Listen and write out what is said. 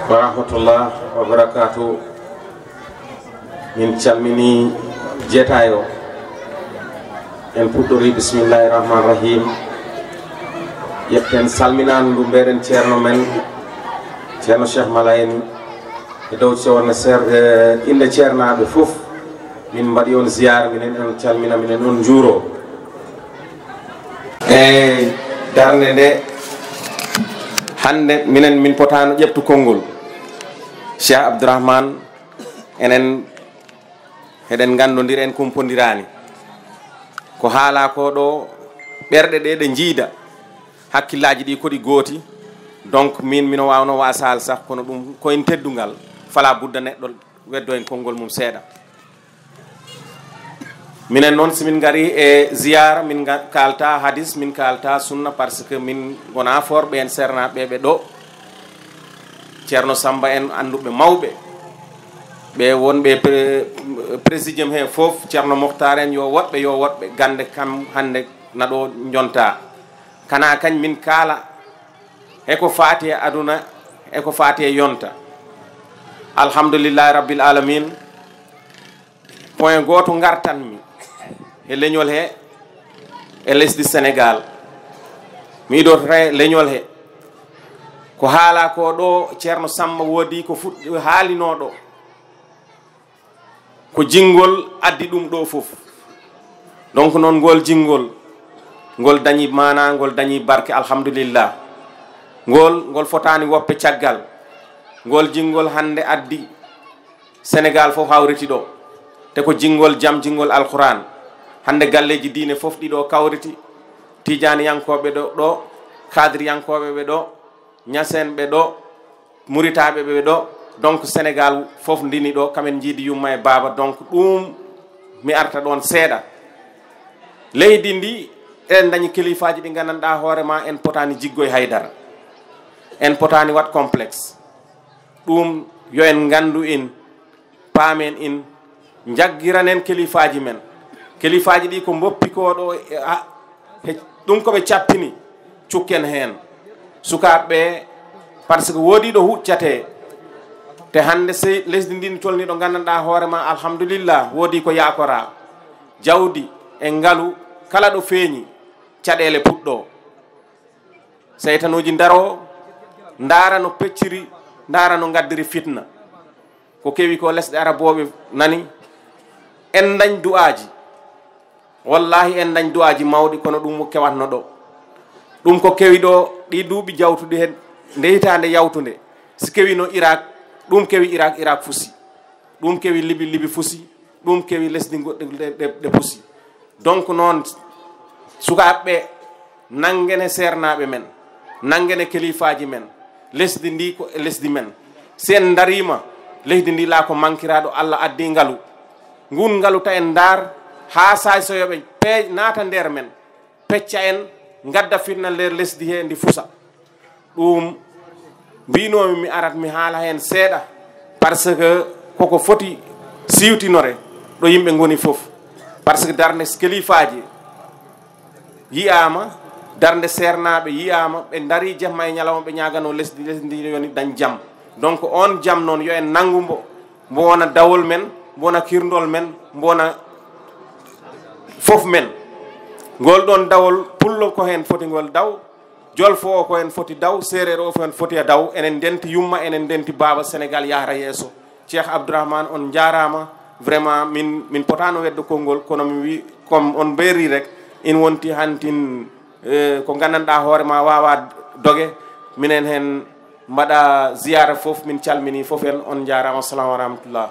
wa rahmatullah wa barakatuh. Min calmini jeetayo en puɗɗori bismillahir rahmanir rahim. Yetten salminan ndu mbeɗen ceerno men ceerno Cheikh Malayeni e dow ceerno inde ceernaɓe fof min mbaɗi on ziyara minen on calmina minen on juuro e darde nde hande minen min potano ƴeftu konngol Cheikh Abdourahmane enen eɗen gandodira en kumpodirani ko haala ko ɗo ɓerɗe ɗe ɗe jiida hakkillaji ɗi koɗi gooti donc mino wawno wasal sah kono ɗum koyen teddugal fala budda neɗɗo weddo en konngol mum seeɗa. Minen noon simin gari e ziyara min kalta hadis min kalta sunna par ce que min gona forɓe en sernaɓe ɓe ɗo ceerno Samba en anduɓe mawɓe ɓe wonɓe présidium he foof ceerno Mokhtar en yo woɗɓe gande kam hande naɗo jonta kana kañ min kaala eko faati e aduna eko faati e yonta alhamdulillahi rabbil alamin point goto gartanmi e leñol he e lesdi Sénégal mi idotata leñol he ko haala ko ɗo ceerno Samba woodi ko fuɗɗi haalinoɗo ko jingol addi ɗum ɗo fof donc noon ngol jingol ngol dañi mana ngol dañi barke alhamdulillah ngol fotani woppe caggal ngol jingol hande addi Sénégal fof hawriti ɗo te ko jingol jam jingol alquran hande galleji diine fof ɗiɗo kawriti tijaniyankoɓe ɗo kadriyankoɓe ɓe ɗo ñasenɓe ɗo muritaɓe ɓe ɗo donc Sénégal fof ndini ɗo kamen jiidi yumma e baba donc ɗum mi arta ɗon seeɗa leydi ndi eɗen dañi kilifaji ɗi gandanɗa hoorema en potani jiggoye haydara en potani wat complexe ɗum yo en gandu in paamen in jagguiranen kilifaji men kilifaji ɗi ko boppi ko ɗo ɗum koɓe cappini cukken hen sukaɓeɓe par ce que woodi ɗo huccate te hande se lesdi ndin tolni ɗo gandanɗa hoorema alhamdulillah woodi ko yakora jawdi e ngaalu kala ɗo feeñi caɗele puɗɗo seytanuji daro ndaara no pecciri ndaara no gaddiri fitna ko kewi ko lesɗe araboɓe nani en dañ du'aji wallahi en dañ du'aji mawɗi kono ɗum kewatno ɗo ɗum ko kewi ɗo ɗi duuɓi jawtuɗi hen nde hitande yawtude si kewi no Irak ɗum kewi Irak fusi ɗum kewi Libi fusi ɗum kewi lesdi goɗɗe ɗe pusi donc noon sukaɓeɓe nangene sernaɓe men nangene kilifaji men lesdi ndi ko lesdi men sen darima lesdi ndi la ko mankiraɗo Allah addi ngaalu ngun ngaalu ta en dar ha say soyoɓe naata nder men pecca en gadda fitna nder lesdi he ndi fusa ɗum mbinomi mi arat mi haala hen seeɗa par ce que koko foti siwtinore ɗo yimɓe goni fof par ce que darde kilifaji yiyama darde sernaɓe yiyama ɓe daari jamma e ñalawma ɓe ñagano lesdi yoni dañ jam donc on jam noon yo en nangumbo mbo wona dawol men mbo wona kirndol men mbo wona fof men ngol ɗon dawol pullo ko hen foti ngol daw jolfo o ko hen foti daw séréer o hen foti daw enen denti yumma enen denti baba Sénégal yahra yeeso Cheikh Abdourahmane on jarama vraiment min potano weddo konngol kono mi wi comme on beeri rek in wonti hantin ko gandanɗa hoorema wawa doge minen hen mbaɗa ziyara fof min calmini fof en on jarama assalamu wa rahmatullah